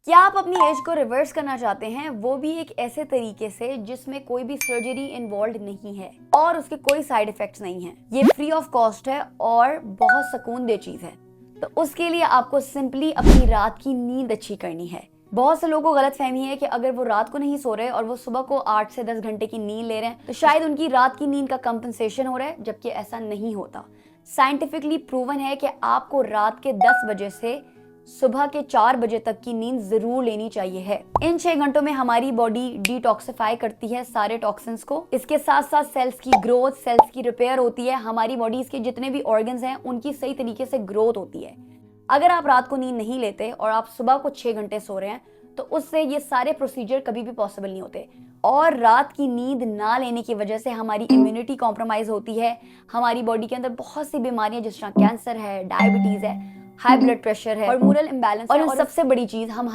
क्या आप अपनी एज को रिवर्स करना चाहते हैं, वो भी एक ऐसे तरीके से जिसमें कोई भी सर्जरी इन्वॉल्व नहीं है और उसके कोई साइड इफेक्ट्स नहीं है। ये फ्री ऑफ कॉस्ट है और बहुत सुकूनदेह चीज है। तो उसके लिए आपको सिंपली अपनी रात की नींद अच्छी करनी है। बहुत से लोगों को गलत फहमी है कि अगर वो रात को नहीं सो रहे और वो सुबह को 8 से 10 घंटे की नींद ले रहे हैं तो शायद उनकी रात की नींद का कंपनसेशन हो रहा है, जबकि ऐसा नहीं होता। साइंटिफिकली प्रूवन है कि आपको रात के 10 बजे से सुबह के 4 बजे तक की नींद जरूर लेनी चाहिए है। इन 6 घंटों में हमारी बॉडी डिटॉक्सिफाई करती है सारे टॉक्सिन्स को। इसके साथ साथ सेल्स की ग्रोथ, सेल्स की रिपेयर होती है। हमारी बॉडी के जितने भी ऑर्गन्स हैं उनकी सही तरीके से ग्रोथ होती है। अगर आप रात को नींद नहीं लेते और आप सुबह को 6 घंटे सो रहे हैं तो उससे ये सारे प्रोसीजर कभी भी पॉसिबल नहीं होते। और रात की नींद ना लेने की वजह से हमारी इम्यूनिटी कॉम्प्रोमाइज होती है। हमारी बॉडी के अंदर बहुत सी बीमारियां जिस तरह कैंसर है, डायबिटीज है, हाई ब्लड प्रेशर है, हार्मोनल इम्बैलेंस है और सबसे बड़ी चीज हम